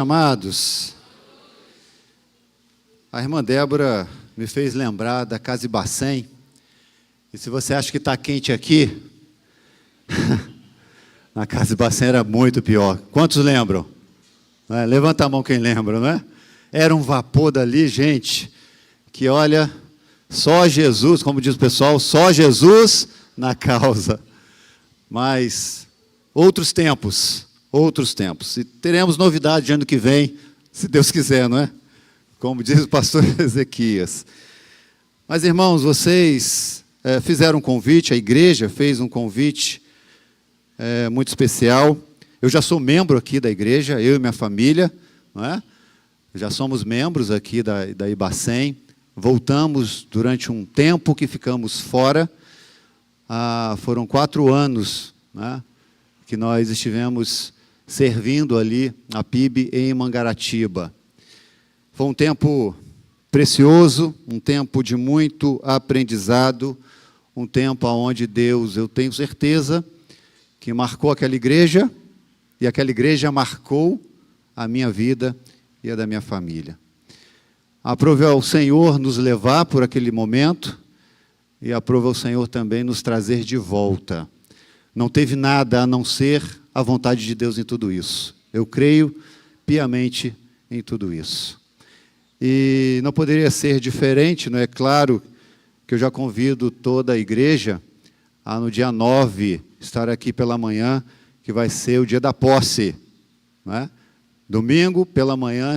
Amados, a irmã Débora me fez lembrar da casa Ibacem. E se você acha que está quente aqui, na casa Ibacem era muito pior. Quantos lembram? Levanta a mão quem lembra, não é? Era um vapor dali, gente, que olha, só Jesus, como diz o pessoal, só Jesus na causa. Mas outros tempos. E teremos novidade ano que vem, se Deus quiser, não é? Como diz o pastor Ezequias. Mas, irmãos, vocês fizeram um convite, a igreja fez um convite muito especial. Eu já sou membro aqui da igreja, eu e minha família, não é? Já somos membros aqui da Ibacem. Voltamos durante um tempo que ficamos fora. Foram 4 anos, né, que nós estivemos servindo ali a PIB em Mangaratiba. Foi um tempo precioso, um tempo de muito aprendizado, um tempo onde Deus, eu tenho certeza, que marcou aquela igreja, e aquela igreja marcou a minha vida e a da minha família. Aprove ao Senhor nos levar por aquele momento, e aprove ao Senhor também nos trazer de volta. Não teve nada a não ser a vontade de Deus em tudo isso. Eu creio piamente em tudo isso. E não poderia ser diferente, não é claro que eu já convido toda a igreja a no dia 9 estar aqui pela manhã, que vai ser o dia da posse, não é? Domingo pela manhã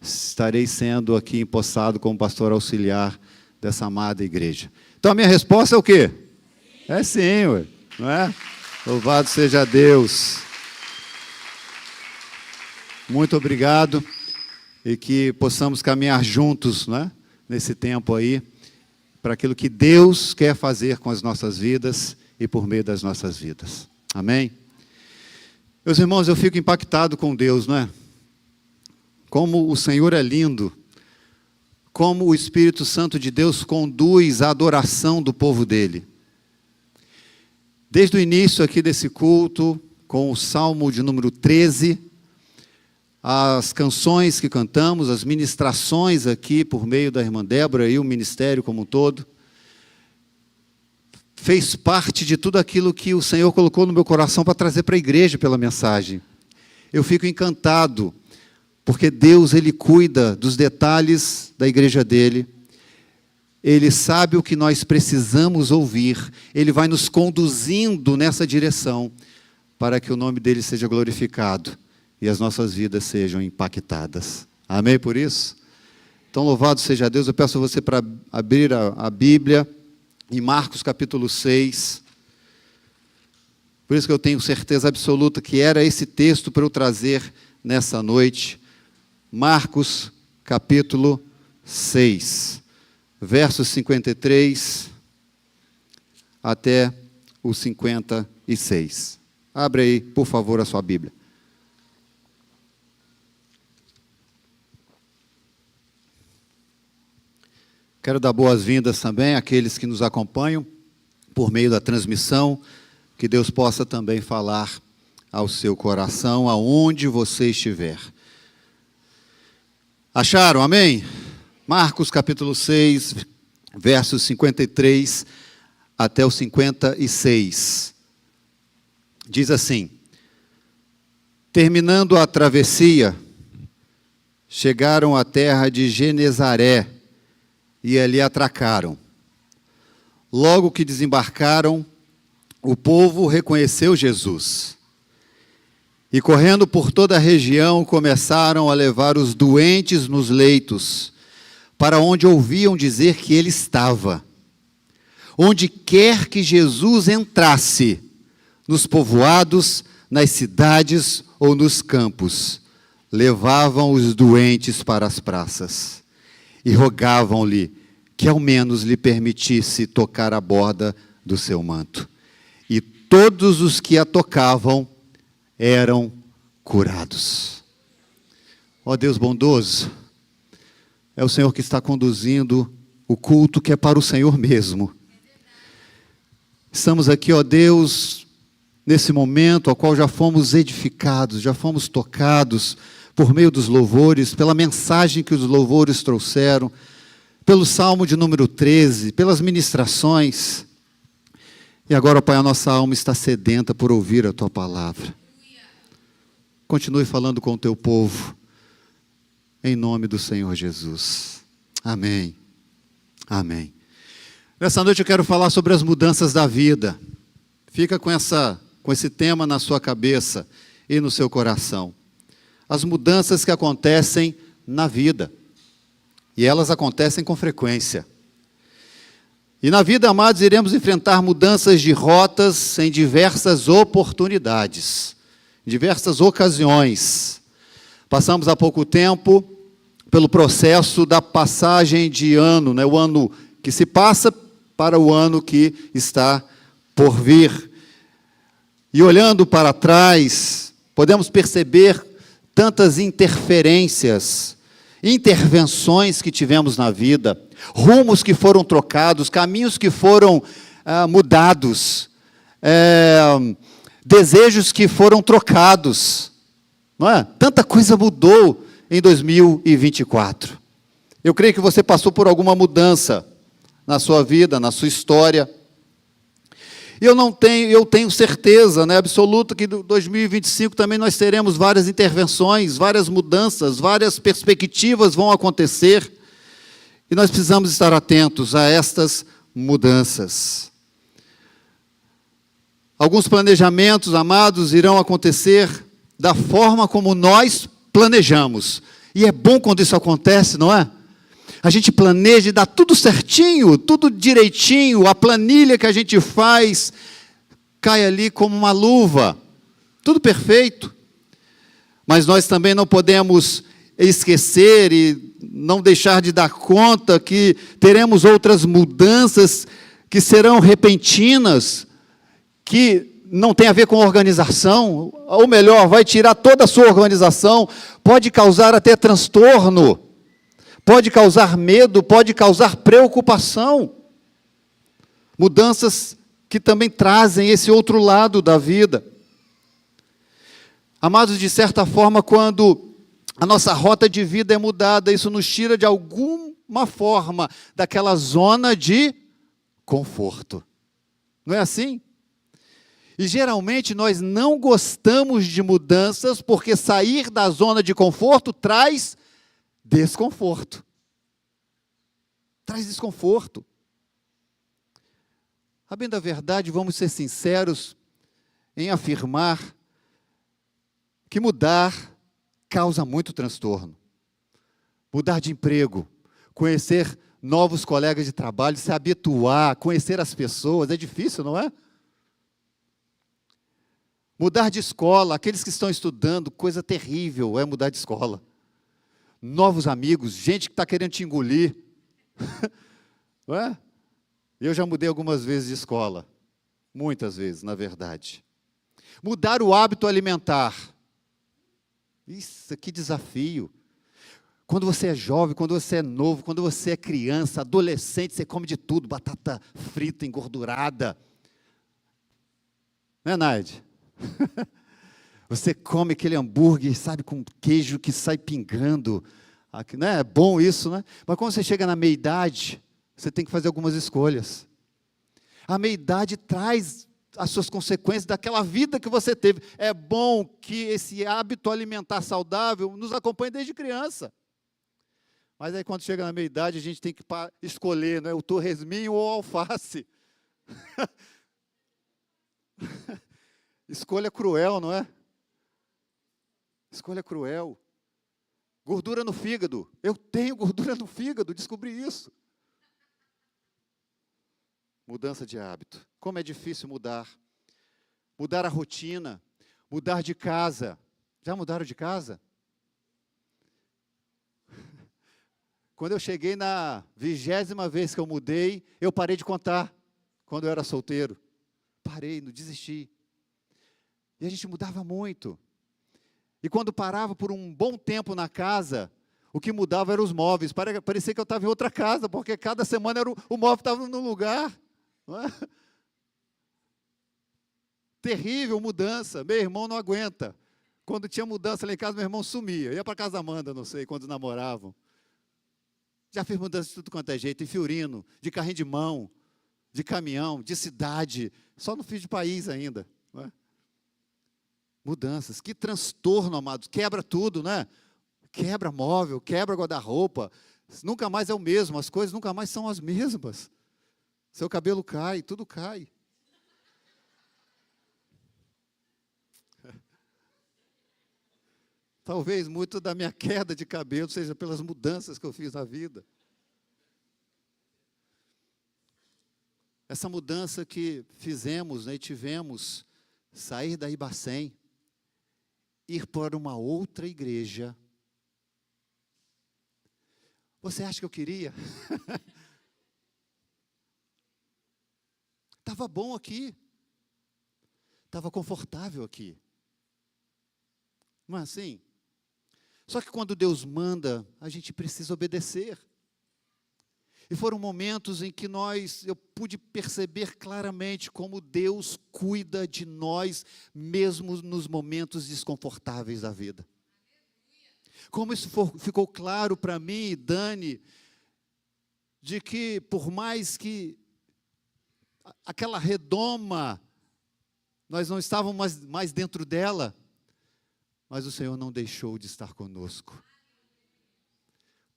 estarei sendo aqui empossado como pastor auxiliar dessa amada igreja. Então a minha resposta é o quê? É sim, ué, não é? Louvado seja Deus. Muito obrigado e que possamos caminhar juntos, não é? Nesse tempo aí, para aquilo que Deus quer fazer com as nossas vidas e por meio das nossas vidas. Amém? Meus irmãos, eu fico impactado com Deus, não é? Como o Senhor é lindo, como o Espírito Santo de Deus conduz a adoração do povo dele. Desde o início aqui desse culto, com o Salmo de número 13, as canções que cantamos, as ministrações aqui por meio da irmã Débora e o ministério como um todo, fez parte de tudo aquilo que o Senhor colocou no meu coração para trazer para a igreja pela mensagem. Eu fico encantado, porque Deus, Ele cuida dos detalhes da igreja dele. Ele sabe o que nós precisamos ouvir. Ele vai nos conduzindo nessa direção para que o nome dele seja glorificado e as nossas vidas sejam impactadas. Amém por isso? Então, louvado seja Deus. Eu peço a você para abrir a Bíblia em Marcos capítulo 6. Por isso que eu tenho certeza absoluta que era esse texto para eu trazer nessa noite. Marcos capítulo 6. Versos 53 até o 56. Abre aí, por favor, a sua Bíblia. Quero dar boas-vindas também àqueles que nos acompanham por meio da transmissão, que Deus possa também falar ao seu coração, aonde você estiver. Acharam? Amém? Marcos capítulo 6, versos 53 até o 56. Diz assim: terminando a travessia, chegaram à terra de Genezaré e ali atracaram. Logo que desembarcaram, o povo reconheceu Jesus. E correndo por toda a região, começaram a levar os doentes nos leitos, para onde ouviam dizer que ele estava. Onde quer que Jesus entrasse, nos povoados, nas cidades ou nos campos, levavam os doentes para as praças e rogavam-lhe que ao menos lhe permitisse tocar a borda do seu manto. E todos os que a tocavam eram curados. Ó Deus bondoso, é o Senhor que está conduzindo o culto que é para o Senhor mesmo. Estamos aqui, ó Deus, nesse momento ao qual já fomos edificados, já fomos tocados por meio dos louvores, pela mensagem que os louvores trouxeram, pelo Salmo de número 13, pelas ministrações. E agora, Pai, a nossa alma está sedenta por ouvir a Tua palavra. Continue falando com o Teu povo, em nome do Senhor Jesus. Amém. Amém. Nessa noite eu quero falar sobre as mudanças da vida. Fica com esse tema na sua cabeça e no seu coração. As mudanças que acontecem na vida. E elas acontecem com frequência. E na vida, amados, iremos enfrentar mudanças de rotas em diversas oportunidades, em diversas ocasiões. Passamos há pouco tempo pelo processo da passagem de ano, né? O ano que se passa para o ano que está por vir. E olhando para trás, podemos perceber tantas interferências, intervenções que tivemos na vida, rumos que foram trocados, caminhos que foram mudados, desejos que foram trocados, não é? Tanta coisa mudou em 2024. Eu creio que você passou por alguma mudança na sua vida, na sua história. Eu tenho certeza, né, absoluta, que em 2025 também nós teremos várias intervenções, várias mudanças, várias perspectivas vão acontecer, e nós precisamos estar atentos a estas mudanças. Alguns planejamentos, amados, irão acontecer da forma como nós planejamos, e é bom quando isso acontece, não é? A gente planeja e dá tudo certinho, tudo direitinho, a planilha que a gente faz cai ali como uma luva, tudo perfeito. Mas nós também não podemos esquecer e não deixar de dar conta que teremos outras mudanças que serão repentinas, que não tem a ver com organização, ou melhor, vai tirar toda a sua organização, pode causar até transtorno, pode causar medo, pode causar preocupação. Mudanças que também trazem esse outro lado da vida. Amados, de certa forma, quando a nossa rota de vida é mudada, isso nos tira de alguma forma daquela zona de conforto. Não é assim? E geralmente nós não gostamos de mudanças porque sair da zona de conforto traz desconforto. Traz desconforto. A bem da verdade, vamos ser sinceros em afirmar que mudar causa muito transtorno. Mudar de emprego, conhecer novos colegas de trabalho, se habituar, conhecer as pessoas, é difícil, não é? Mudar de escola, aqueles que estão estudando, coisa terrível é mudar de escola. Novos amigos, gente que está querendo te engolir. Não é? Eu já mudei algumas vezes de escola. Muitas vezes, na verdade. Mudar o hábito alimentar. Isso, que desafio. Quando você é jovem, quando você é novo, quando você é criança, adolescente, você come de tudo. Batata frita, engordurada. Não é, Naide? Você come aquele hambúrguer, sabe, com queijo que sai pingando. Não é bom isso, né? Mas quando você chega na meia-idade, você tem que fazer algumas escolhas. A meia-idade traz as suas consequências daquela vida que você teve. É bom que esse hábito alimentar saudável nos acompanhe desde criança. Mas aí quando chega na meia-idade, a gente tem que escolher, não é, o torresminho ou a alface. Escolha cruel, não é? Escolha cruel. Gordura no fígado. Eu tenho gordura no fígado, descobri isso. Mudança de hábito. Como é difícil mudar. Mudar a rotina. Mudar de casa. Já mudaram de casa? Quando eu cheguei na 20ª vez que eu mudei, eu parei de contar. Quando eu era solteiro. Parei, não desisti. E a gente mudava muito. E quando parava por um bom tempo na casa, o que mudava eram os móveis. Parecia que eu estava em outra casa, porque cada semana o móvel estava no lugar. Não é? Terrível mudança. Meu irmão não aguenta. Quando tinha mudança lá em casa, meu irmão sumia. Eu ia para casa da Amanda, não sei, quando namoravam. Já fiz mudança de tudo quanto é jeito, em Fiorino, de carrinho de mão, de caminhão, de cidade. Só não fiz de país ainda. Não é? Mudanças, que transtorno, amados. Quebra tudo, né? Quebra móvel, quebra guarda-roupa. Nunca mais é o mesmo, as coisas nunca mais são as mesmas. Seu cabelo cai, tudo cai. Talvez muito da minha queda de cabelo seja pelas mudanças que eu fiz na vida. Essa mudança que fizemos, né, e tivemos, sair da Ibacem, ir para uma outra igreja. Você acha que eu queria? Estava bom aqui. Estava confortável aqui. Não é assim? Só que quando Deus manda, a gente precisa obedecer. E foram momentos em que eu pude perceber claramente como Deus cuida de nós, mesmo nos momentos desconfortáveis da vida. Como isso ficou claro para mim e Dani, de que por mais que aquela redoma, nós não estávamos mais dentro dela, mas o Senhor não deixou de estar conosco.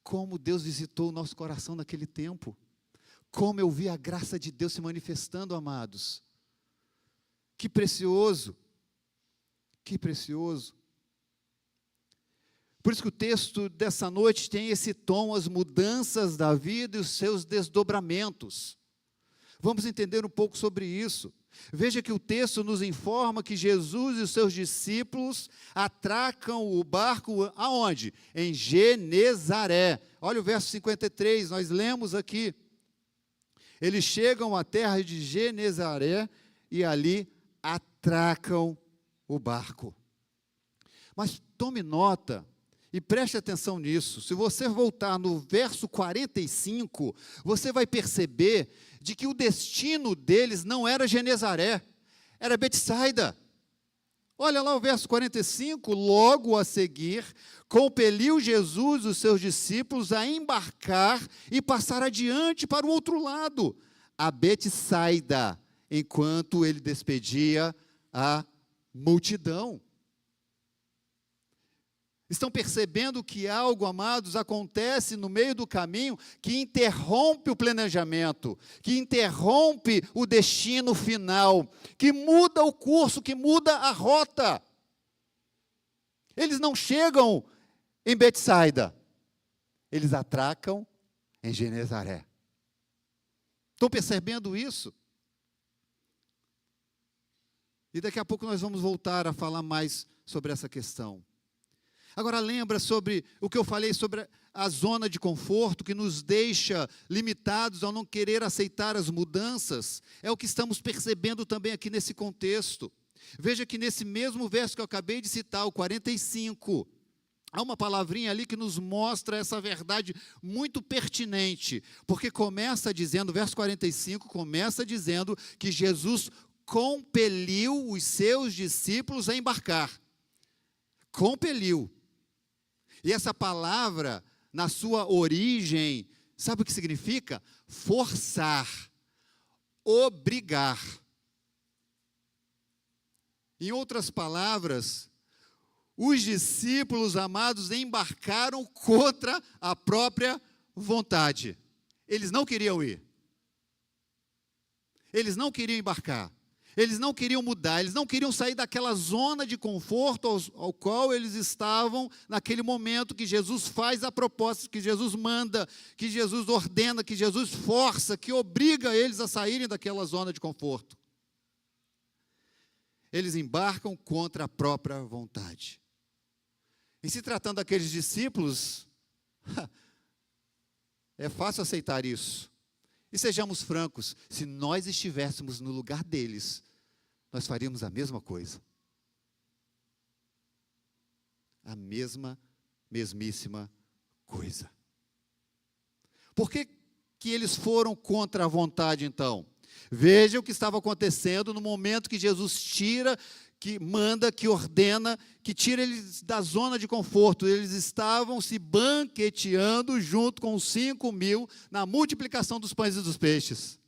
Como Deus visitou o nosso coração naquele tempo. Como eu vi a graça de Deus se manifestando, amados. Que precioso. Que precioso. Por isso que o texto dessa noite tem esse tom, as mudanças da vida e os seus desdobramentos. Vamos entender um pouco sobre isso. Veja que o texto nos informa que Jesus e os seus discípulos atracam o barco aonde? Em Genezaré. Olha o verso 53, nós lemos aqui. Eles chegam à terra de Genezaré e ali atracam o barco. Mas tome nota e preste atenção nisso. Se você voltar no verso 45, você vai perceber de que o destino deles não era Genezaré, era Betsaida. Olha lá o verso 45, logo a seguir, compeliu Jesus os seus discípulos a embarcar e passar adiante para o outro lado, a Betsaida, enquanto ele despedia a multidão. Estão percebendo que algo, amados, acontece no meio do caminho que interrompe o planejamento, que interrompe o destino final, que muda o curso, que muda a rota. Eles não chegam em Betsaida, eles atracam em Genezaré. Estão percebendo isso? E daqui a pouco nós vamos voltar a falar mais sobre essa questão. Agora lembra sobre o que eu falei sobre a zona de conforto que nos deixa limitados ao não querer aceitar as mudanças? É o que estamos percebendo também aqui nesse contexto. Veja que nesse mesmo verso que eu acabei de citar, o 45, há uma palavrinha ali que nos mostra essa verdade muito pertinente, porque começa dizendo, verso 45, começa dizendo que Jesus compeliu os seus discípulos a embarcar. Compeliu. E essa palavra, na sua origem, sabe o que significa? Forçar, obrigar. Em outras palavras, os discípulos amados embarcaram contra a própria vontade. Eles não queriam ir. Eles não queriam embarcar. Eles não queriam mudar, eles não queriam sair daquela zona de conforto ao qual eles estavam naquele momento que Jesus faz a proposta, que Jesus manda, que Jesus ordena, que Jesus força, que obriga eles a saírem daquela zona de conforto. Eles embarcam contra a própria vontade. Em se tratando daqueles discípulos, é fácil aceitar isso. E sejamos francos, se nós estivéssemos no lugar deles, nós faríamos a mesma coisa. A mesmíssima coisa. Por que eles foram contra a vontade, então? Veja o que estava acontecendo no momento que Jesus tira que manda, que ordena, que tira eles da zona de conforto. Eles estavam se banqueteando junto com os 5.000 na multiplicação dos pães e dos peixes.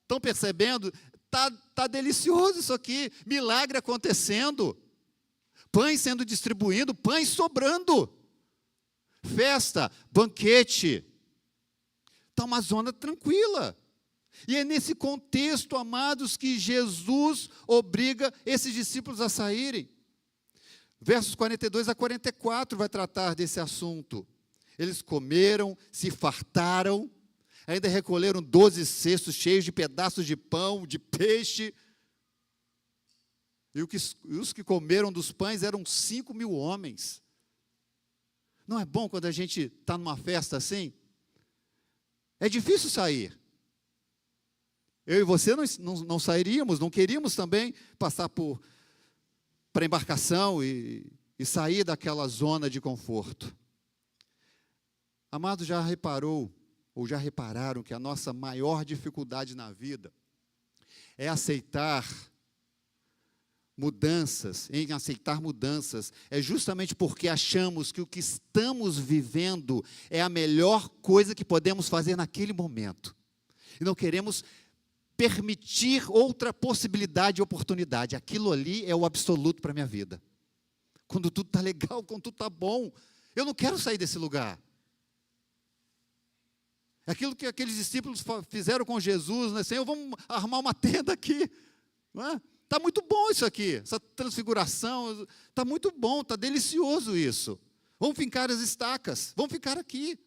Estão percebendo? Tá delicioso isso aqui, milagre acontecendo, pães sendo distribuídos, pães sobrando, festa, banquete, está uma zona tranquila. E é nesse contexto, amados, que Jesus obriga esses discípulos a saírem. Versos 42 a 44 vai tratar desse assunto. Eles comeram, se fartaram, ainda recolheram 12 cestos cheios de pedaços de pão, de peixe. E os que comeram dos pães eram 5.000 homens. Não é bom quando a gente está numa festa assim? É difícil sair. Eu e você não sairíamos, não queríamos também passar para a embarcação e sair daquela zona de conforto. Amado, já reparou, ou já repararam que a nossa maior dificuldade na vida é aceitar mudanças, é justamente porque achamos que o que estamos vivendo é a melhor coisa que podemos fazer naquele momento. E não queremos permitir outra possibilidade e oportunidade. Aquilo ali é o absoluto para a minha vida. Quando tudo está legal, quando tudo está bom, eu não quero sair desse lugar. Aquilo que aqueles discípulos fizeram com Jesus, né? Senhor, vamos armar uma tenda aqui. Está muito bom isso aqui, essa transfiguração, está muito bom, está delicioso isso. Vamos fincar as estacas, vamos ficar aqui.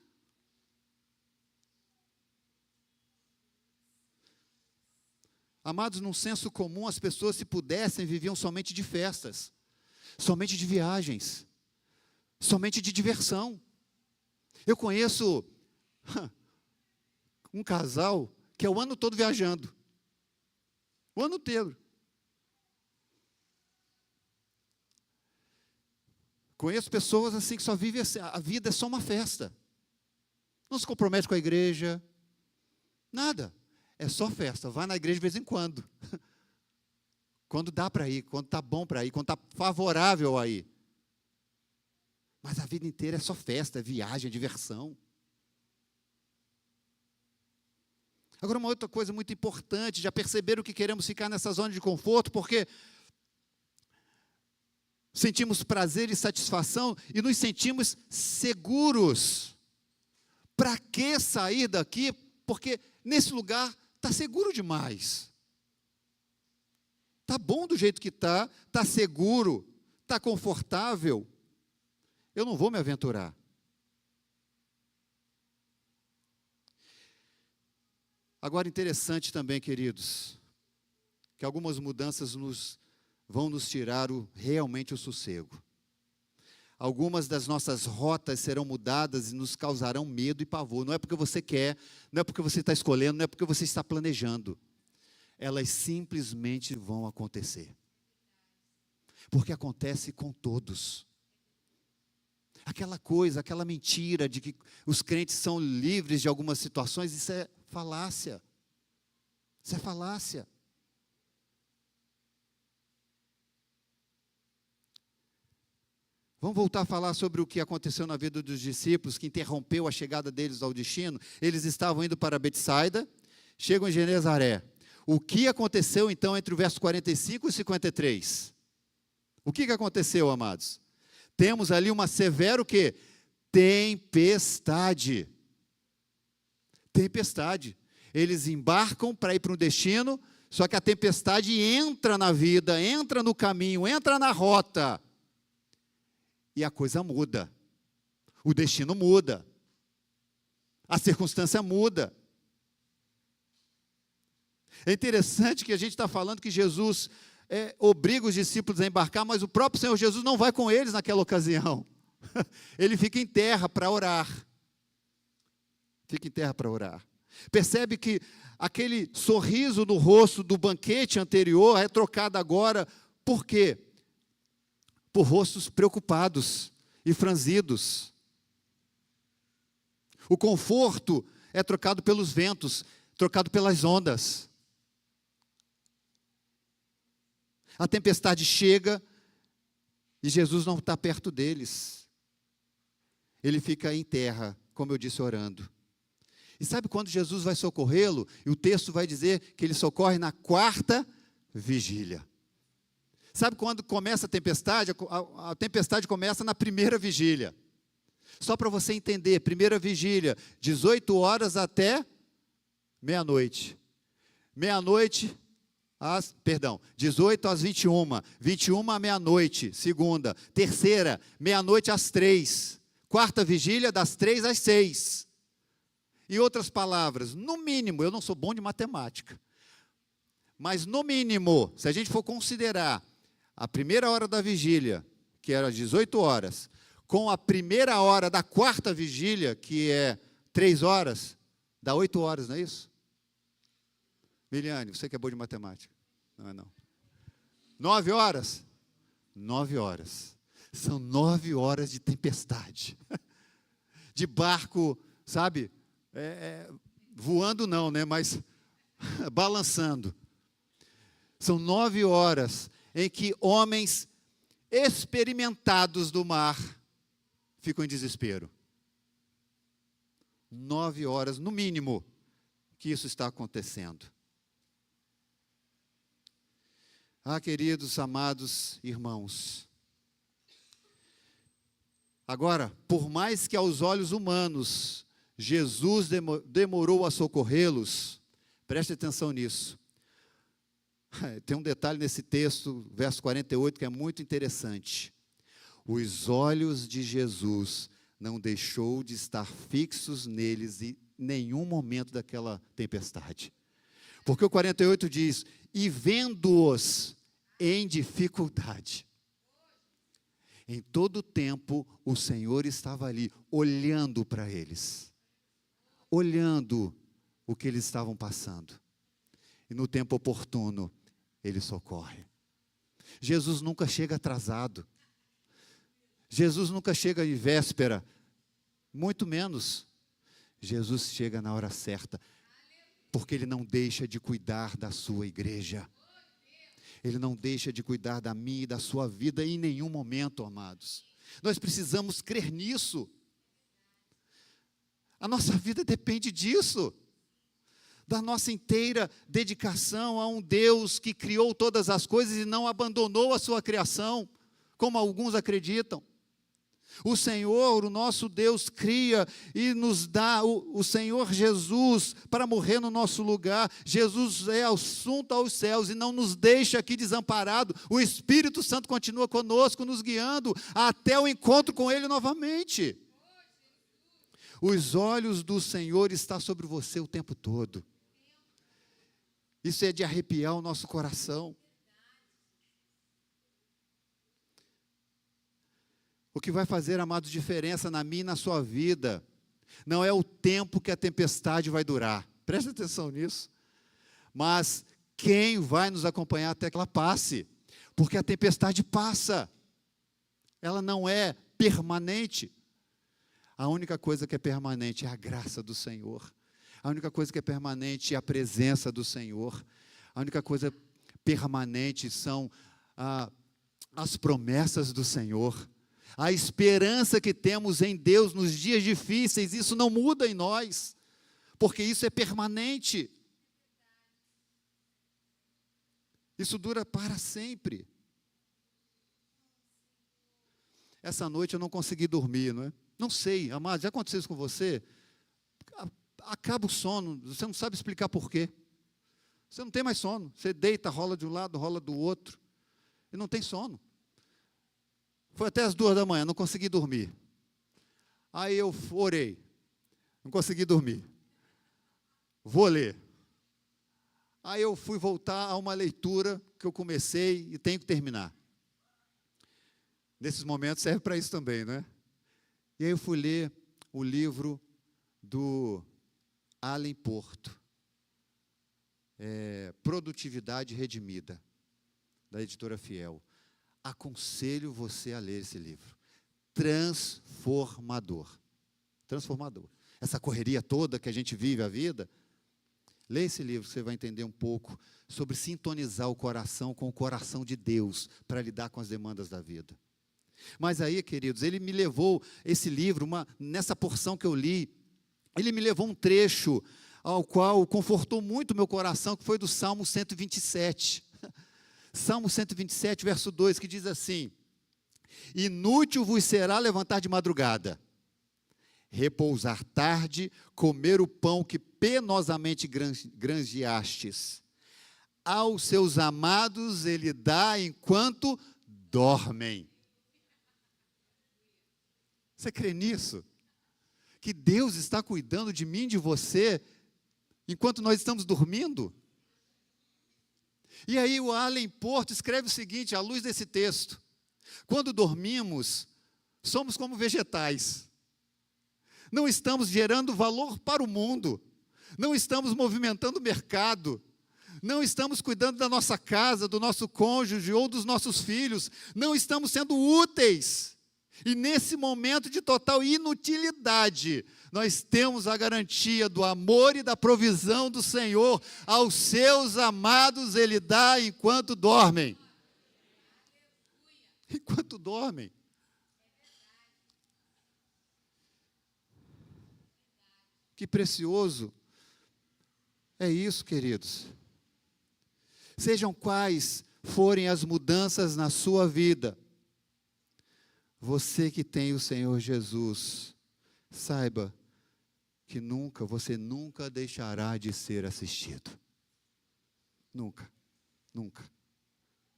Amados, num senso comum, as pessoas, se pudessem, viviam somente de festas, somente de viagens, somente de diversão. Eu conheço um casal que é o ano todo viajando. O ano inteiro. Conheço pessoas assim que só vivem assim, a vida é só uma festa. Não se compromete com a igreja, nada. É só festa, vai na igreja de vez em quando. Quando dá para ir, quando está bom para ir, quando está favorável a ir. Mas a vida inteira é só festa, é viagem, é diversão. Agora, uma outra coisa muito importante, já perceberam que queremos ficar nessa zona de conforto, porque sentimos prazer e satisfação e nos sentimos seguros. Para que sair daqui? Porque nesse lugar está seguro demais. Está bom do jeito que está seguro, está confortável. Eu não vou me aventurar. Agora, interessante também, queridos, que algumas mudanças vão nos tirar realmente o sossego. Algumas das nossas rotas serão mudadas e nos causarão medo e pavor. Não é porque você quer, não é porque você está escolhendo, não é porque você está planejando. Elas simplesmente vão acontecer. Porque acontece com todos. Aquela coisa, aquela mentira de que os crentes são livres de algumas situações, isso é falácia. Isso é falácia. Vamos voltar a falar sobre o que aconteceu na vida dos discípulos, que interrompeu a chegada deles ao destino. Eles estavam indo para Betsaida, chegam em Genezaré. O que aconteceu, então, entre o verso 45 e 53? O que aconteceu, amados? Temos ali uma severa o quê? Tempestade. Tempestade. Eles embarcam para ir para um destino, só que a tempestade entra na vida, entra no caminho, entra na rota. E a coisa muda. O destino muda. A circunstância muda. É interessante que a gente está falando que Jesus obriga os discípulos a embarcar, mas o próprio Senhor Jesus não vai com eles naquela ocasião. Ele fica em terra para orar. Fica em terra para orar. Percebe que aquele sorriso no rosto do banquete anterior é trocado agora, por quê? Por rostos preocupados e franzidos. O conforto é trocado pelos ventos, trocado pelas ondas. A tempestade chega e Jesus não está perto deles. Ele fica em terra, como eu disse, orando. E sabe quando Jesus vai socorrê-lo? E o texto vai dizer que ele socorre na 4ª vigília. Sabe quando começa a tempestade? A tempestade começa na 1ª vigília. Só para você entender, 1ª vigília, 18 horas até meia-noite. 18 às 21, 21 à meia-noite, segunda. Terceira, meia-noite às 3. 4ª vigília, das 3 às 6. Em outras palavras, no mínimo, eu não sou bom de matemática, mas no mínimo, se a gente for considerar a 1ª hora da vigília, que era às 18 horas, com a 1ª hora da 4ª vigília, que é 3 horas, dá 8 horas, não é isso? Miliane, você que é boa de matemática. Não é não. 9 horas? 9 horas. São 9 horas de tempestade. De barco, sabe? Voando não, né? Mas balançando. São 9 horas em que homens experimentados do mar ficam em desespero. 9 horas, no mínimo, que isso está acontecendo. Ah, queridos, amados irmãos. Agora, por mais que aos olhos humanos Jesus demorou a socorrê-los, preste atenção nisso. Tem um detalhe nesse texto, verso 48, que é muito interessante. Os olhos de Jesus não deixou de estar fixos neles em nenhum momento daquela tempestade. Porque o 48 diz, e vendo-os em dificuldade. Em todo o tempo, o Senhor estava ali, olhando para eles. Olhando o que eles estavam passando. E no tempo oportuno, Ele socorre. Jesus nunca chega atrasado. Jesus nunca chega em véspera. Muito menos. Jesus chega na hora certa. Porque Ele não deixa de cuidar da sua igreja. Ele não deixa de cuidar da minha e da sua vida em nenhum momento, amados. Nós precisamos crer nisso. A nossa vida depende disso. Da nossa inteira dedicação a um Deus que criou todas as coisas e não abandonou a sua criação, como alguns acreditam. O Senhor, o nosso Deus, cria e nos dá o Senhor Jesus para morrer no nosso lugar. Jesus é assunto aos céus e não nos deixa aqui desamparado. O Espírito Santo continua conosco, nos guiando até o encontro com Ele novamente. Os olhos do Senhor estão sobre você o tempo todo. Isso é de arrepiar o nosso coração. O que vai fazer, amados, diferença na minha e na sua vida, não é o tempo que a tempestade vai durar. Preste atenção nisso. Mas quem vai nos acompanhar até que ela passe. Porque a tempestade passa. Ela não é permanente. A única coisa que é permanente é a graça do Senhor. A única coisa que é permanente é a presença do Senhor. A única coisa permanente são as promessas do Senhor. A esperança que temos em Deus nos dias difíceis, isso não muda em nós, porque isso é permanente. Isso dura para sempre. Essa noite eu não consegui dormir, não é? Não sei, amado, já aconteceu isso com você? Acaba o sono, você não sabe explicar por quê. Você não tem mais sono. Você deita, rola de um lado, rola do outro, e não tem sono. Foi até as 2 da manhã, não consegui dormir. Aí eu orei, não consegui dormir. Vou ler. Aí eu fui voltar a uma leitura que eu comecei e tenho que terminar. Nesses momentos serve para isso também, não é? E aí eu fui ler o livro do Allen Porto, Produtividade Redimida, da editora Fiel. Aconselho você a ler esse livro. Transformador. Transformador. Essa correria toda que a gente vive a vida, Leia esse livro, você vai entender um pouco sobre sintonizar o coração com o coração de Deus para lidar com as demandas da vida. Mas aí, queridos, ele me levou, esse livro, nessa porção que eu li, ele me levou um trecho ao qual confortou muito meu coração, que foi do Salmo 127. Salmo 127, verso 2, que diz assim: inútil vos será levantar de madrugada, repousar tarde, comer o pão que penosamente granjeastes. Aos seus amados ele dá enquanto dormem. Você crê nisso? Que Deus está cuidando de mim, de você, enquanto nós estamos dormindo? E aí o Allen Porto escreve o seguinte, à luz desse texto: quando dormimos, somos como vegetais. Não estamos gerando valor para o mundo, não estamos movimentando o mercado, não estamos cuidando da nossa casa, do nosso cônjuge ou dos nossos filhos, não estamos sendo úteis. E nesse momento de total inutilidade, nós temos a garantia do amor e da provisão do Senhor. Aos seus amados ele dá enquanto dormem. Enquanto dormem. Que precioso é isso, queridos. Sejam quais forem as mudanças na sua vida, você que tem o Senhor Jesus, saiba que você nunca deixará de ser assistido. Nunca, nunca,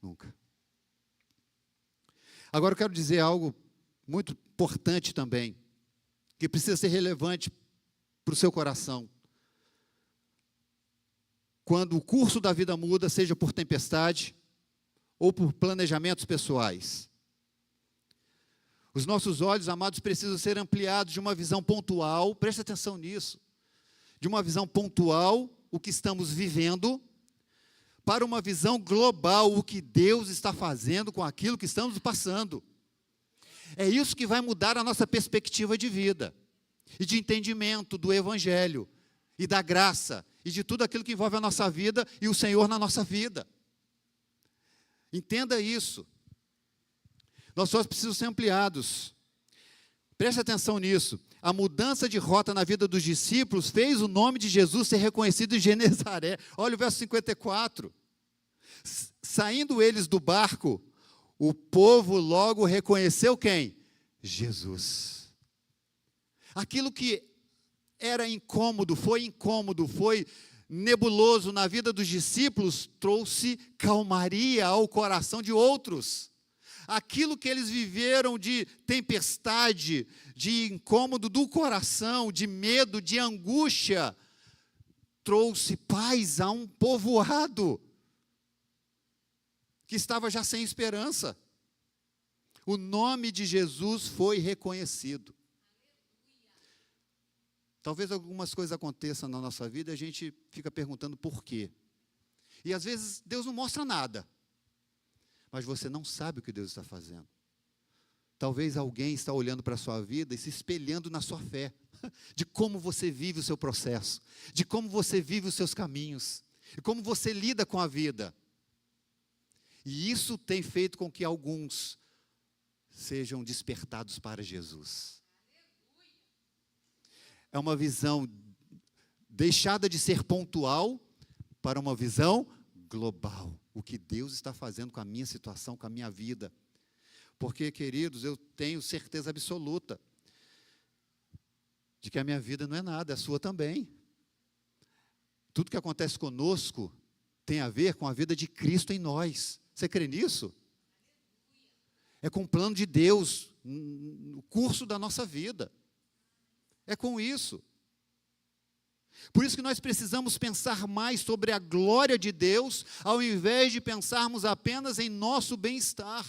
nunca. Agora eu quero dizer algo muito importante também, que precisa ser relevante para o seu coração. Quando o curso da vida muda, seja por tempestade ou por planejamentos pessoais. Os nossos olhos, amados, precisam ser ampliados de uma visão pontual, preste atenção nisso, de uma visão pontual, o que estamos vivendo, para uma visão global, o que Deus está fazendo com aquilo que estamos passando. É isso que vai mudar a nossa perspectiva de vida, e de entendimento do Evangelho, e da graça, e de tudo aquilo que envolve a nossa vida, e o Senhor na nossa vida. Entenda isso. Nossos olhos precisam ser ampliados. Preste atenção nisso. A mudança de rota na vida dos discípulos fez o nome de Jesus ser reconhecido em Genezaré. Olha o verso 54. Saindo eles do barco, o povo logo reconheceu quem? Jesus. Aquilo que era incômodo, foi nebuloso na vida dos discípulos, trouxe calmaria ao coração de outros. Aquilo que eles viveram de tempestade, de incômodo do coração, de medo, de angústia, trouxe paz a um povoado que estava já sem esperança. O nome de Jesus foi reconhecido. Talvez algumas coisas aconteçam na nossa vida e a gente fica perguntando por quê. E às vezes Deus não mostra nada. Mas você não sabe o que Deus está fazendo. Talvez alguém está olhando para a sua vida e se espelhando na sua fé, de como você vive o seu processo, de como você vive os seus caminhos, e como você lida com a vida. E isso tem feito com que alguns sejam despertados para Jesus. É uma visão deixada de ser pontual para uma visão global. O que Deus está fazendo com a minha situação, com a minha vida. Porque, queridos, eu tenho certeza absoluta de que a minha vida não é nada, é a sua também. Tudo que acontece conosco tem a ver com a vida de Cristo em nós. Você crê nisso? É com o plano de Deus, no curso da nossa vida. É com isso. Por isso que nós precisamos pensar mais sobre a glória de Deus, ao invés de pensarmos apenas em nosso bem-estar.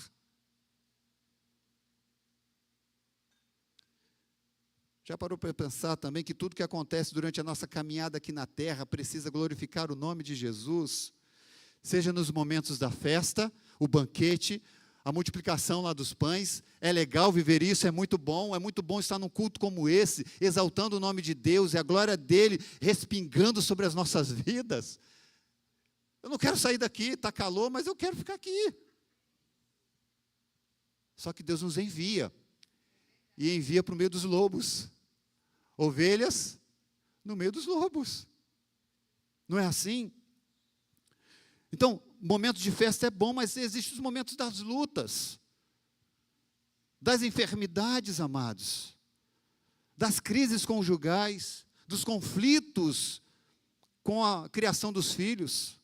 Já parou para pensar também que tudo que acontece durante a nossa caminhada aqui na terra precisa glorificar o nome de Jesus? Seja nos momentos da festa, o banquete, a multiplicação lá dos pães. É legal viver isso, é muito bom estar num culto como esse, exaltando o nome de Deus e a glória dele respingando sobre as nossas vidas. Eu não quero sair daqui, está calor, mas eu quero ficar aqui. Só que Deus nos envia, e envia para o meio dos lobos. Ovelhas no meio dos lobos. Não é assim? Então, momentos de festa é bom, mas existem os momentos das lutas, das enfermidades, amados, das crises conjugais, dos conflitos com a criação dos filhos.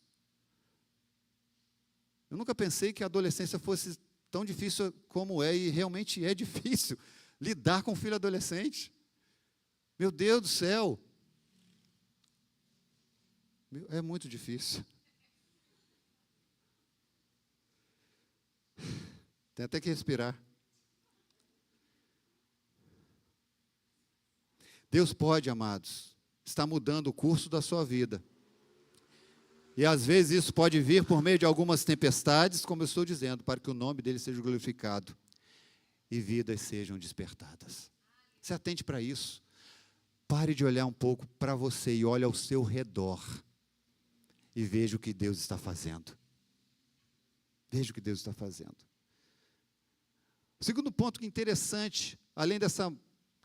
Eu nunca pensei que a adolescência fosse tão difícil como é, e realmente é difícil lidar com um filho adolescente. Meu Deus do céu! É muito difícil. Tem até que respirar. Deus pode, amados, estar mudando o curso da sua vida. E às vezes isso pode vir por meio de algumas tempestades, como eu estou dizendo, para que o nome dele seja glorificado e vidas sejam despertadas. Se atente para isso. Pare de olhar um pouco para você e olhe ao seu redor e veja o que Deus está fazendo. Veja o que Deus está fazendo. O segundo ponto que é interessante, além dessa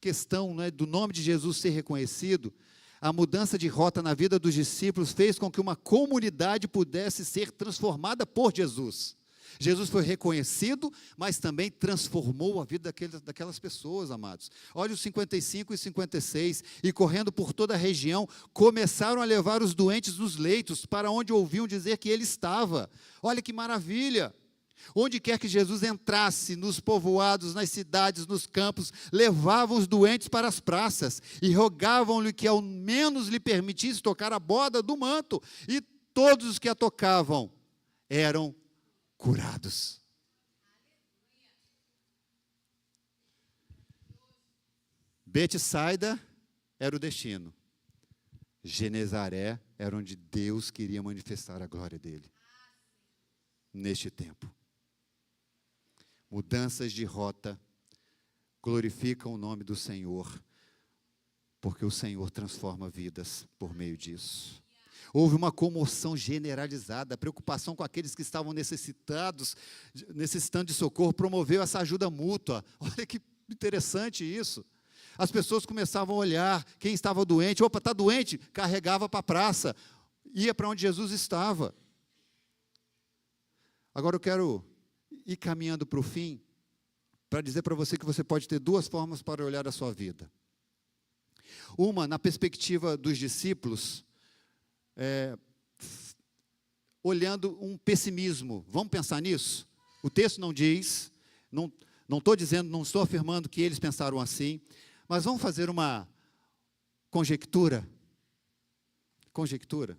questão, né, do nome de Jesus ser reconhecido, a mudança de rota na vida dos discípulos fez com que uma comunidade pudesse ser transformada por Jesus. Jesus foi reconhecido, mas também transformou a vida daquelas pessoas, amados. Olha os 55 e 56. E correndo por toda a região, começaram a levar os doentes nos leitos, para onde ouviam dizer que ele estava. Olha que maravilha! Onde quer que Jesus entrasse, nos povoados, nas cidades, nos campos, levavam os doentes para as praças e rogavam-lhe que ao menos lhe permitisse tocar a borda do manto. E todos os que a tocavam eram curados. Betsaida era o destino. Genezaré era onde Deus queria manifestar a glória dele. Neste tempo. Mudanças de rota glorificam o nome do Senhor, porque o Senhor transforma vidas por meio disso. Houve uma comoção generalizada, a preocupação com aqueles que estavam necessitando de socorro, promoveu essa ajuda mútua. Olha que interessante isso. As pessoas começavam a olhar quem estava doente. Opa, está doente? Carregava para a praça, ia para onde Jesus estava. Agora eu quero ir caminhando para o fim, para dizer para você que você pode ter duas formas para olhar a sua vida. Uma, na perspectiva dos discípulos, olhando um pessimismo. Vamos pensar nisso? O texto não diz, não estou dizendo, não estou afirmando que eles pensaram assim, mas vamos fazer uma conjectura. Conjectura.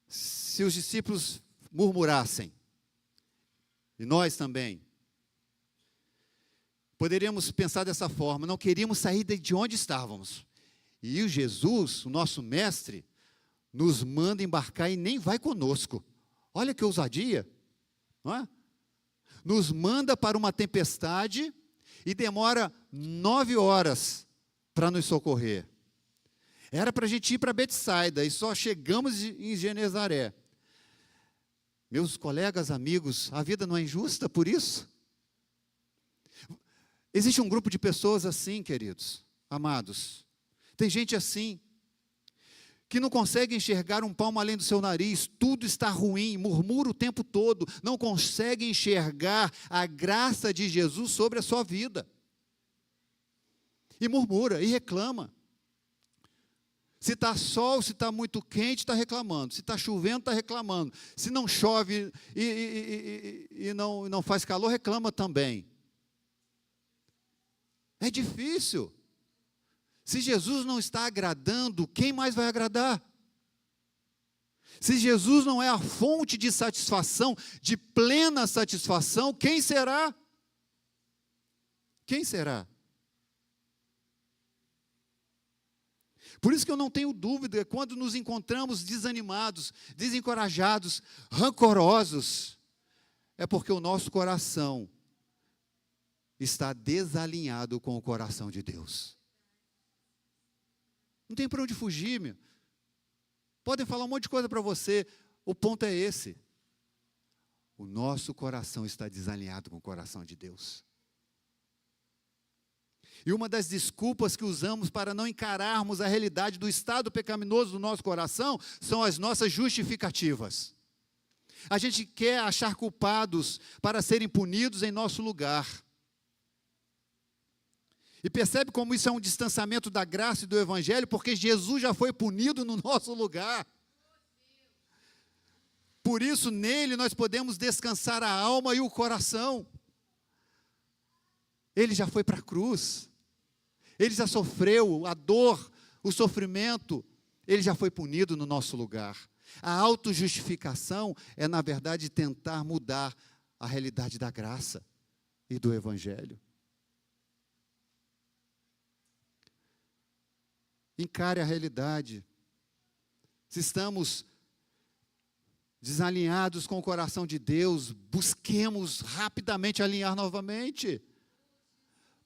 Se os discípulos murmurassem, e nós também, poderíamos pensar dessa forma: não queríamos sair de onde estávamos. E o Jesus, o nosso mestre, nos manda embarcar e nem vai conosco. Olha que ousadia, não é? Nos manda para uma tempestade e demora 9 horas para nos socorrer. Era para a gente ir para Betsaida e só chegamos em Genezaré. Meus colegas, amigos, a vida não é injusta por isso? Existe um grupo de pessoas assim, queridos, amados. Tem gente assim, que não consegue enxergar um palmo além do seu nariz, tudo está ruim, murmura o tempo todo, não consegue enxergar a graça de Jesus sobre a sua vida. E murmura, e reclama. Se está sol, se está muito quente, está reclamando. Se está chovendo, está reclamando. Se não chove e não faz calor, reclama também. É difícil. Se Jesus não está agradando, quem mais vai agradar? Se Jesus não é a fonte de satisfação, de plena satisfação, quem será? Quem será? Por isso que eu não tenho dúvida, quando nos encontramos desanimados, desencorajados, rancorosos, é porque o nosso coração está desalinhado com o coração de Deus. Não tem para onde fugir, meu. Podem falar um monte de coisa para você, o ponto é esse. O nosso coração está desalinhado com o coração de Deus. E uma das desculpas que usamos para não encararmos a realidade do estado pecaminoso do nosso coração são as nossas justificativas. A gente quer achar culpados para serem punidos em nosso lugar. E percebe como isso é um distanciamento da graça e do Evangelho, porque Jesus já foi punido no nosso lugar. Por isso, nele nós podemos descansar a alma e o coração. Ele já foi para a cruz. Ele já sofreu a dor, o sofrimento. Ele já foi punido no nosso lugar. A autojustificação é, na verdade, tentar mudar a realidade da graça e do Evangelho. Encare a realidade. Se estamos desalinhados com o coração de Deus, busquemos rapidamente alinhar novamente,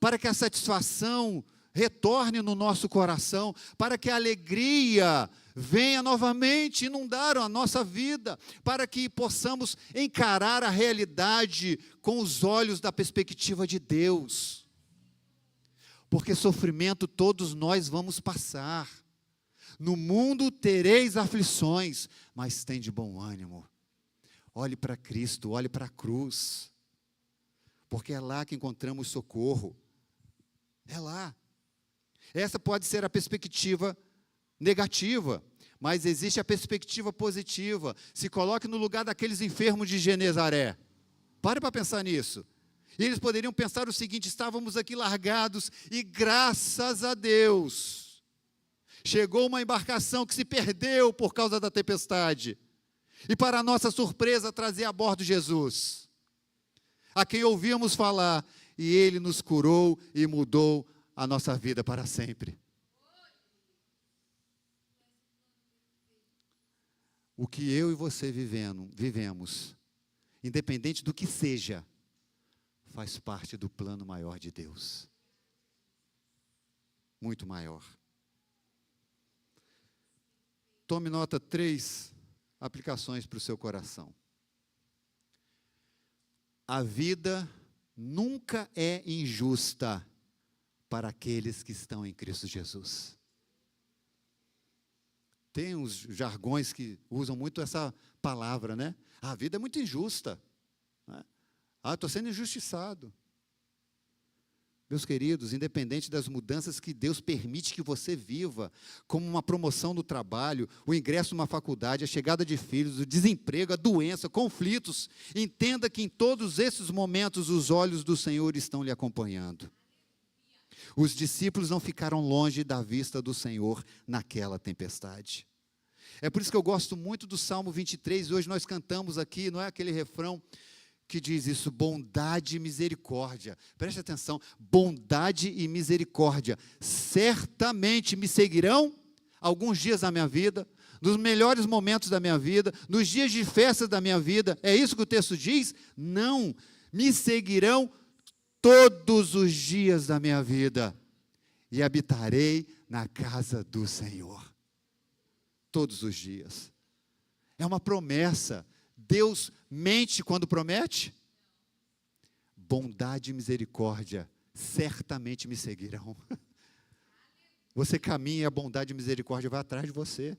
para que a satisfação retorne no nosso coração, para que a alegria venha novamente inundar a nossa vida, para que possamos encarar a realidade com os olhos da perspectiva de Deus. Porque sofrimento todos nós vamos passar. No mundo tereis aflições, mas tem de bom ânimo. Olhe para Cristo, olhe para a cruz, porque é lá que encontramos socorro. É lá. Essa pode ser a perspectiva negativa, mas existe a perspectiva positiva. Se coloque no lugar daqueles enfermos de Genezaré. Pare para pensar nisso. E eles poderiam pensar o seguinte: estávamos aqui largados e graças a Deus chegou uma embarcação que se perdeu por causa da tempestade. E para nossa surpresa trazia a bordo Jesus, a quem ouvíamos falar, e Ele nos curou e mudou a nossa vida para sempre. O que eu e você vivemos, independente do que seja, faz parte do plano maior de Deus. Muito maior. Tome nota, 3 aplicações para o seu coração. A vida nunca é injusta para aqueles que estão em Cristo Jesus. Tem uns jargões que usam muito essa palavra, né? A vida é muito injusta. Né? Estou sendo injustiçado. Meus queridos, independente das mudanças que Deus permite que você viva, como uma promoção no trabalho, o ingresso numa faculdade, a chegada de filhos, o desemprego, a doença, conflitos, entenda que em todos esses momentos os olhos do Senhor estão lhe acompanhando. Os discípulos não ficaram longe da vista do Senhor naquela tempestade. É por isso que eu gosto muito do Salmo 23, hoje nós cantamos aqui, não é aquele refrão que diz isso, bondade e misericórdia. Preste atenção, bondade e misericórdia certamente me seguirão alguns dias da minha vida, nos melhores momentos da minha vida, nos dias de festa da minha vida. É isso que o texto diz? Não, me seguirão todos os dias da minha vida e habitarei na casa do Senhor. Todos os dias. É uma promessa. Deus mente quando promete? Bondade e misericórdia certamente me seguirão. Você caminha e a bondade e misericórdia vai atrás de você.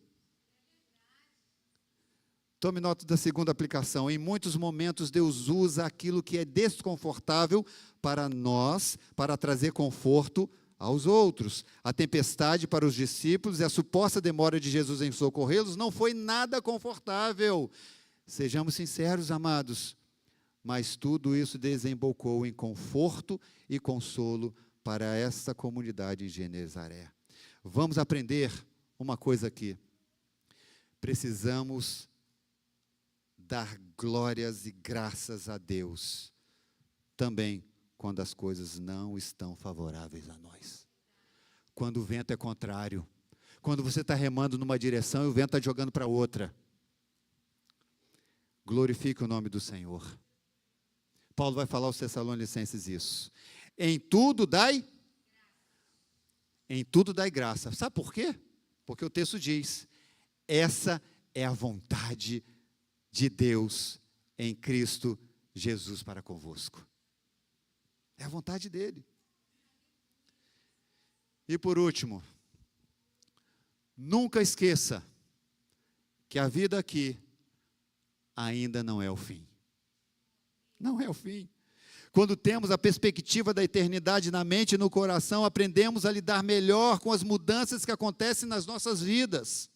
Tome nota da segunda aplicação. Em muitos momentos Deus usa aquilo que é desconfortável para nós, para trazer conforto aos outros. A tempestade para os discípulos e a suposta demora de Jesus em socorrê-los não foi nada confortável. Sejamos sinceros, amados, mas tudo isso desembocou em conforto e consolo para essa comunidade em Genezaré. Vamos aprender uma coisa aqui. Precisamos dar glórias e graças a Deus, também quando as coisas não estão favoráveis a nós. Quando o vento é contrário, quando você está remando numa direção e o vento está jogando para outra. Glorifique o nome do Senhor. Paulo vai falar aos Tessalonicenses isso. Em tudo dai graça. Sabe por quê? Porque o texto diz: essa é a vontade de Deus em Cristo Jesus para convosco. É a vontade dele. E por último, nunca esqueça que a vida aqui ainda não é o fim. Não é o fim. Quando temos a perspectiva da eternidade na mente e no coração, aprendemos a lidar melhor com as mudanças que acontecem nas nossas vidas.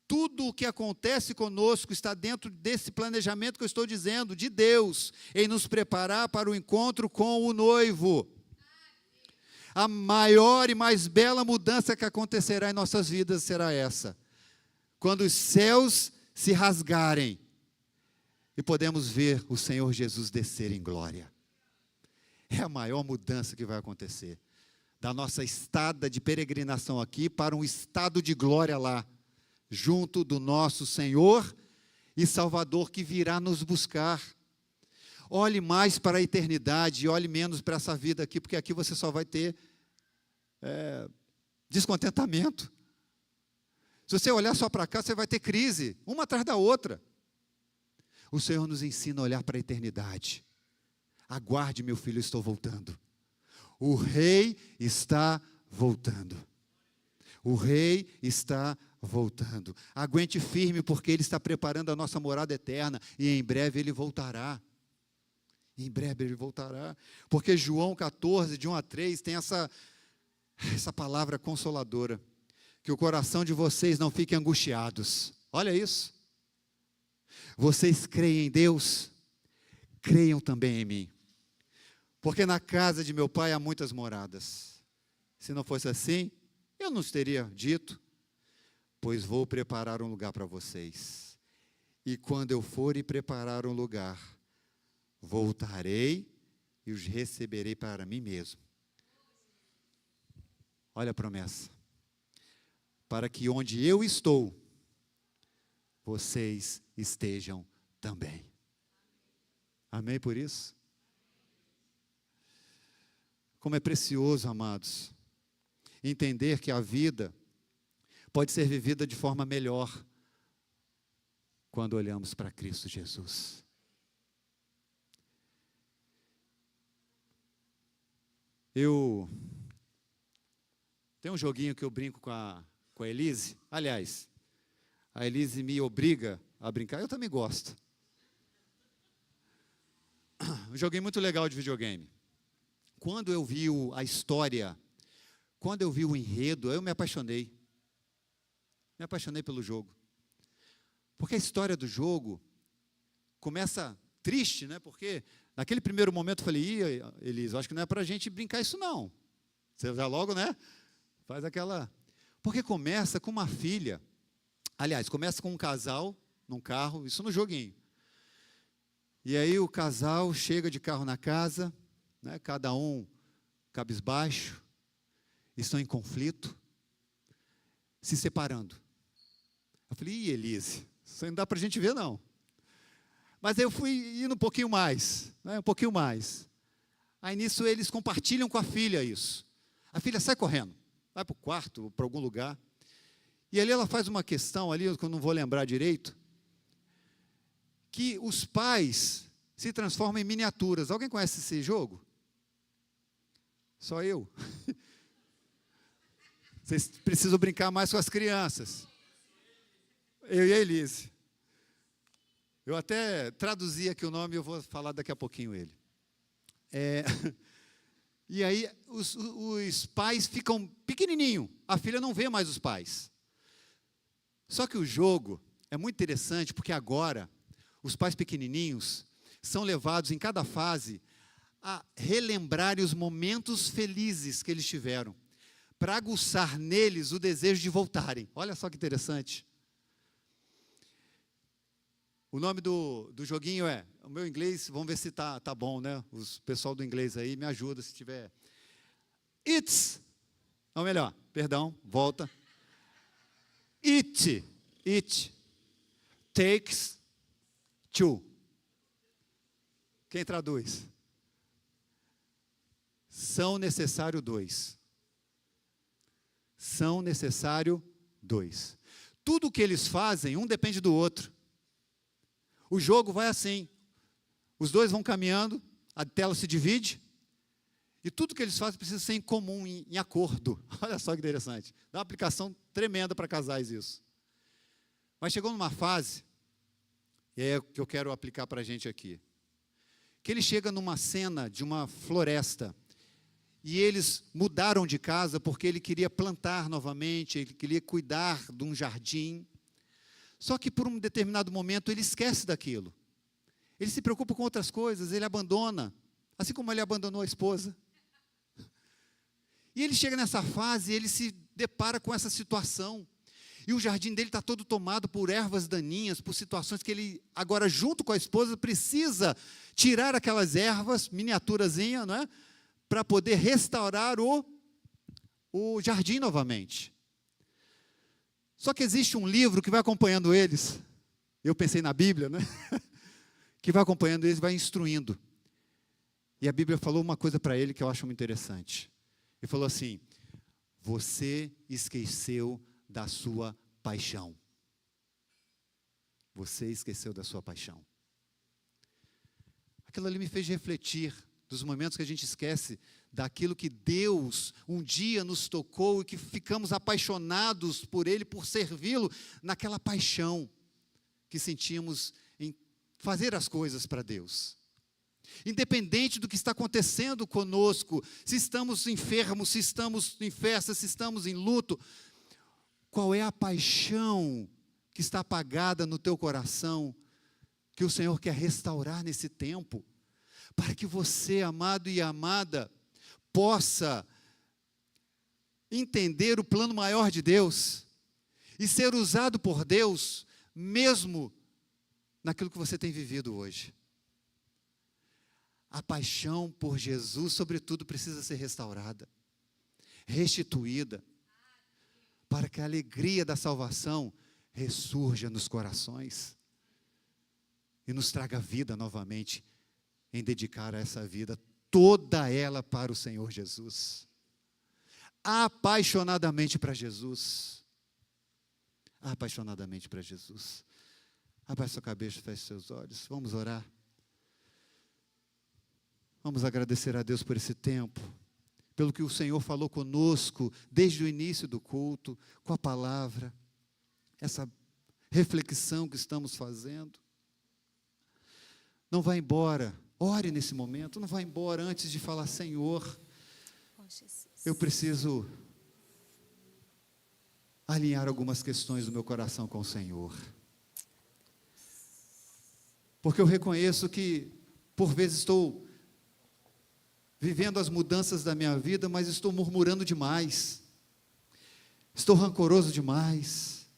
Tudo o que acontece conosco está dentro desse planejamento que eu estou dizendo, de Deus, em nos preparar para o encontro com o noivo. A maior e mais bela mudança que acontecerá em nossas vidas será essa. Quando os céus se rasgarem e podemos ver o Senhor Jesus descer em glória. É a maior mudança que vai acontecer. Da nossa estada de peregrinação aqui para um estado de glória lá, junto do nosso Senhor e Salvador que virá nos buscar. Olhe mais para a eternidade e olhe menos para essa vida aqui, porque aqui você só vai ter descontentamento. Se você olhar só para cá, você vai ter crise, uma atrás da outra. O Senhor nos ensina a olhar para a eternidade. Aguarde, meu filho, eu estou voltando. O rei está voltando. O rei está voltando. Aguente firme, porque ele está preparando a nossa morada eterna e em breve ele voltará. Em breve ele voltará. Porque João 14, de 1 a 3, tem essa palavra consoladora. Que o coração de vocês não fique angustiados. Olha isso. Vocês creem em Deus, creiam também em mim. Porque na casa de meu pai há muitas moradas. Se não fosse assim, eu não teria dito, pois vou preparar um lugar para vocês. E quando eu for e preparar um lugar, voltarei e os receberei para mim mesmo. Olha a promessa. Para que onde eu estou, vocês estejam também. Amém por isso? Como é precioso, amados, entender que a vida pode ser vivida de forma melhor quando olhamos para Cristo Jesus. Tem um joguinho que eu brinco com a Elise. Aliás, a Elise me obriga a brincar, eu também gosto. Um joguinho muito legal de videogame. Quando eu vi a história, quando eu vi o enredo, eu me apaixonei. Me apaixonei pelo jogo. Porque a história do jogo começa triste, né? Porque naquele primeiro momento eu falei, Elise, eu acho que não é para a gente brincar isso não. Você já logo, né? Faz aquela... Porque começa com uma filha. Aliás, começa com um casal num carro, isso no joguinho. E aí o casal chega de carro na casa, né, cada um cabisbaixo, estão em conflito, se separando. Eu falei, Elise, isso não dá para a gente ver não. Mas aí eu fui indo um pouquinho mais, né, um pouquinho mais. Aí nisso eles compartilham com a filha isso. A filha sai correndo, vai para o quarto, para algum lugar. E ali ela faz uma questão ali, que eu não vou lembrar direito, que os pais se transformam em miniaturas. Alguém conhece esse jogo? Só eu. Vocês precisam brincar mais com as crianças. Eu e a Elise. Eu até traduzi aqui o nome e eu vou falar daqui a pouquinho ele. E aí os pais ficam pequenininho. A filha não vê mais os pais. Só que o jogo é muito interessante porque agora os pais pequenininhos são levados em cada fase a relembrarem os momentos felizes que eles tiveram, para aguçar neles o desejo de voltarem. Olha só que interessante. O nome do joguinho o meu inglês, vamos ver se tá bom, né? O pessoal do inglês aí me ajuda se tiver. Ou melhor, perdão, volta. It takes two. Quem traduz? São necessários dois. São necessários dois. Tudo o que eles fazem, um depende do outro. O jogo vai assim. Os dois vão caminhando, a tela se divide, e tudo que eles fazem precisa ser em comum, em acordo. Olha só que interessante. Dá uma aplicação tremenda para casais isso. Mas chegou numa fase, e é o que eu quero aplicar para a gente aqui, que ele chega numa cena de uma floresta, e eles mudaram de casa porque ele queria plantar novamente, ele queria cuidar de um jardim. Só que por um determinado momento ele esquece daquilo. Ele se preocupa com outras coisas, ele abandona, assim como ele abandonou a esposa. E ele chega nessa fase, ele se depara com essa situação. E o jardim dele está todo tomado por ervas daninhas, por situações que ele, agora junto com a esposa, precisa tirar aquelas ervas, miniaturazinha, não é? Para poder restaurar o jardim novamente. Só que existe um livro que vai acompanhando eles. Eu pensei na Bíblia, né? Que vai acompanhando eles, vai instruindo. E a Bíblia falou uma coisa para ele que eu acho muito interessante. Ele falou assim: você esqueceu da sua paixão. Você esqueceu da sua paixão. Aquilo ali me fez refletir dos momentos que a gente esquece daquilo que Deus um dia nos tocou e que ficamos apaixonados por Ele, por servi-lo, naquela paixão que sentimos em fazer as coisas para Deus. Independente do que está acontecendo conosco, se estamos enfermos, se estamos em festa, se estamos em luto, qual é a paixão que está apagada no teu coração, que o Senhor quer restaurar nesse tempo, para que você, amado e amada, possa entender o plano maior de Deus e ser usado por Deus, mesmo naquilo que você tem vivido hoje. A paixão por Jesus, sobretudo, precisa ser restaurada, restituída, para que a alegria da salvação ressurja nos corações e nos traga vida novamente, em dedicar essa vida, toda ela para o Senhor Jesus. Apaixonadamente para Jesus. Apaixonadamente para Jesus. Abaixe sua cabeça, feche seus olhos. Vamos orar. Vamos agradecer a Deus por esse tempo, pelo que o Senhor falou conosco desde o início do culto, com a palavra, essa reflexão que estamos fazendo. Não vá embora, ore nesse momento, não vá embora antes de falar: Senhor, eu preciso alinhar algumas questões do meu coração com o Senhor. Porque eu reconheço que, por vezes, estou vivendo as mudanças da minha vida, mas estou murmurando demais, estou rancoroso demais.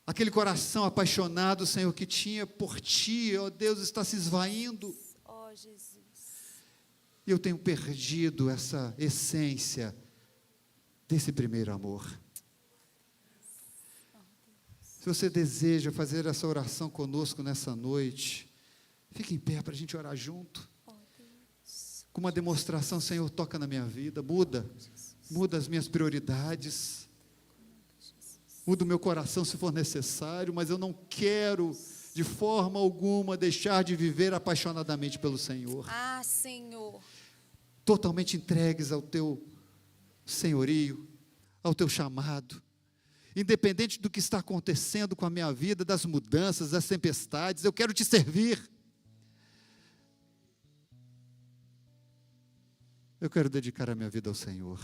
Aquele coração apaixonado, Senhor, que tinha por Ti, ó Deus, está se esvaindo. Ó Jesus. E eu tenho perdido essa essência desse primeiro amor. Se você deseja fazer essa oração conosco nessa noite, fique em pé para a gente orar junto. Com uma demonstração: Senhor, toca na minha vida, muda as minhas prioridades, muda o meu coração se for necessário, mas eu não quero de forma alguma deixar de viver apaixonadamente pelo Senhor. Ah, Senhor. Totalmente entregues ao teu senhorio, ao teu chamado, independente do que está acontecendo com a minha vida, das mudanças, das tempestades, eu quero te servir. Eu quero dedicar a minha vida ao Senhor.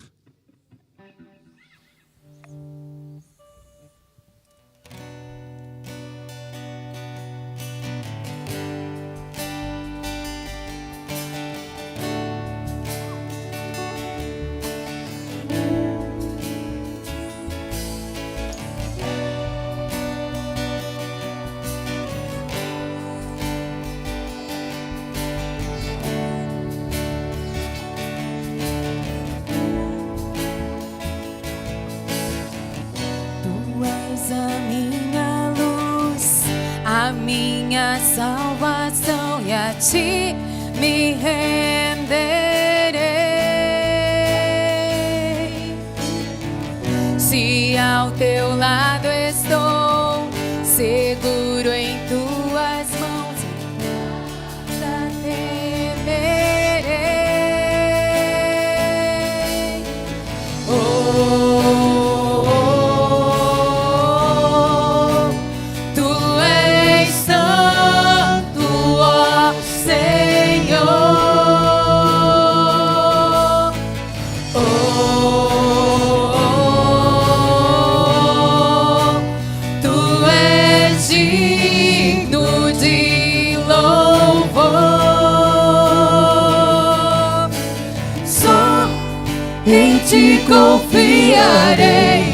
Minha salvação, e a ti me renderei. Se ao teu lado estou, seguro em tuas mãos, nada temerei. Tu és santo, ó Senhor. Tu és digno de louvor. Só em ti confiarei,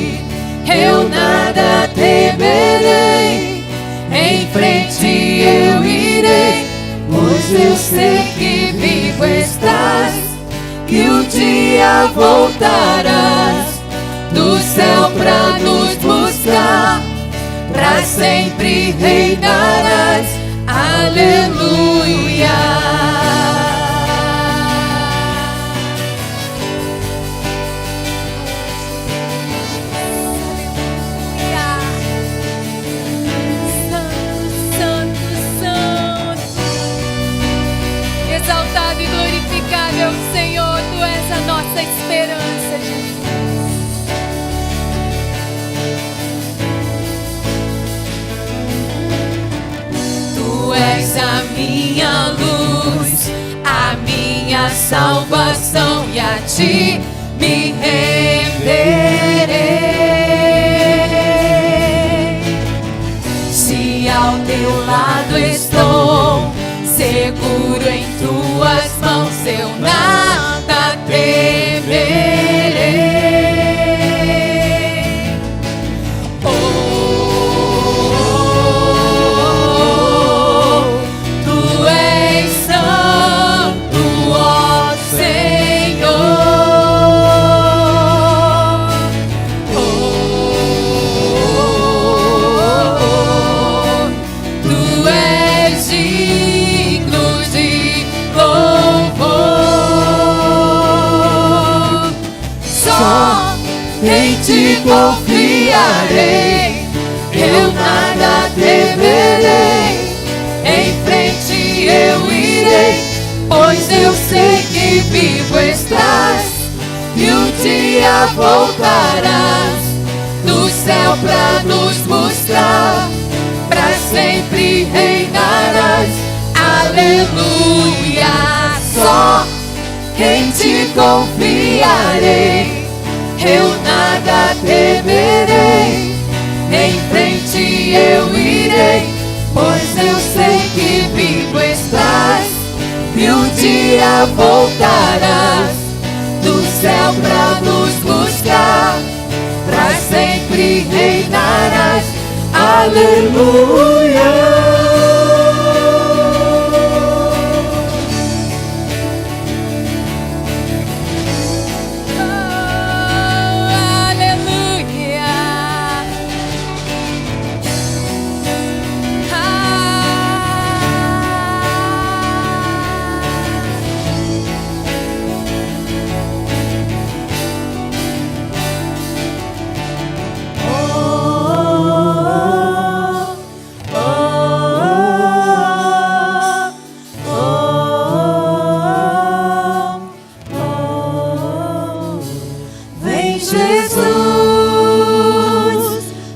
eu nada temerei. Em frente eu irei, pois eu sei que vivo estás, que um dia voltarás do céu pra nos buscar, pra sempre reinarás. Aleluia. Exaltado e glorificável Senhor, Tu és a nossa esperança, Jesus. Tu és a minha luz, a minha salvação, e a Ti me renderei. Se ao Teu lado estou, seguro em Tuas mãos, eu nada temerei. Tu és santo, ó Senhor. Tu és digno de louvor. Só em Ti confiarei, eu nada temerei. Em frente eu irei, pois eu sei que vivo estás, e um dia voltarás do céu pra nos buscar, pra sempre reinarás. Aleluia. Só em Ti confiarei, eu nada temerei. Em frente eu irei, pois eu sei que vivo estás, e um dia voltarás do céu pra nos buscar, pra sempre reinarás. Aleluia.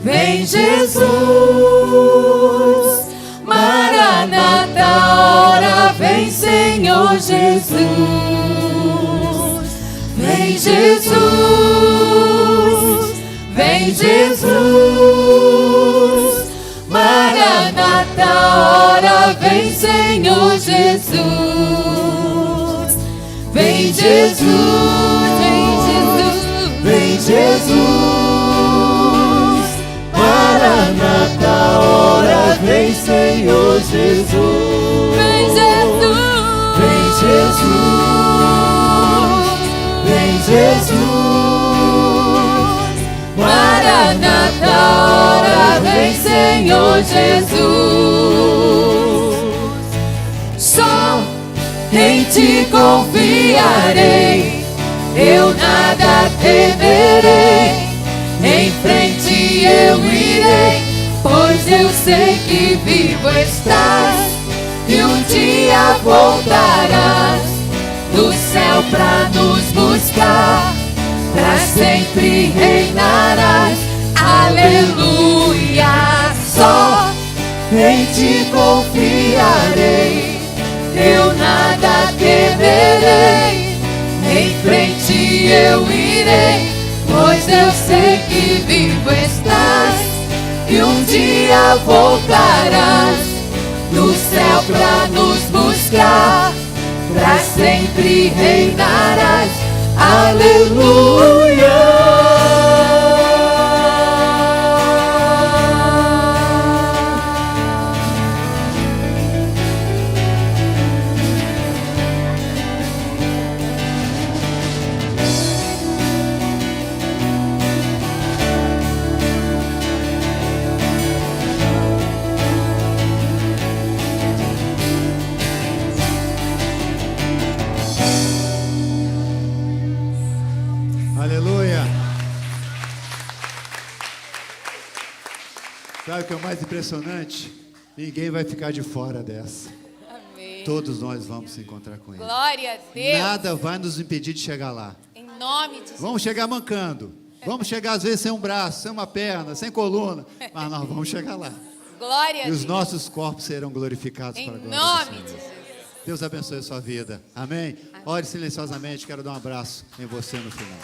Vem Jesus, Maranata, ora vem Senhor Jesus. Vem Jesus, vem Jesus, Maranata, ora vem Senhor Jesus. Vem Jesus, vem Jesus, vem Jesus, Maranata, ora vem Senhor Jesus. Vem Jesus, vem Jesus, vem Jesus, Maranata, ora vem Senhor Jesus. Só em ti confiarei, eu nada temerei. Em frente eu irei, pois eu sei que vivo estás e um dia voltarás do céu pra nos buscar, pra sempre reinarás. Aleluia, só em ti confiarei, eu nada temerei. Em frente eu irei, pois eu sei que vivo estás e um dia voltarás do céu pra nos buscar, pra sempre reinarás. Aleluia. Aleluia. Sabe o que é o mais impressionante? Ninguém vai ficar de fora dessa. Amém. Todos nós vamos se encontrar com Ele. Glória a Deus. Nada vai nos impedir de chegar lá. Em nome de Jesus. Vamos chegar mancando. Vamos chegar às vezes sem um braço, sem uma perna, sem coluna. Mas nós vamos chegar lá. Glória a E Deus. os nossos corpos serão glorificados Em para a glória nome do de Senhor. Jesus. Deus abençoe a sua vida. Amém? Ore silenciosamente. Quero dar um abraço em você no final.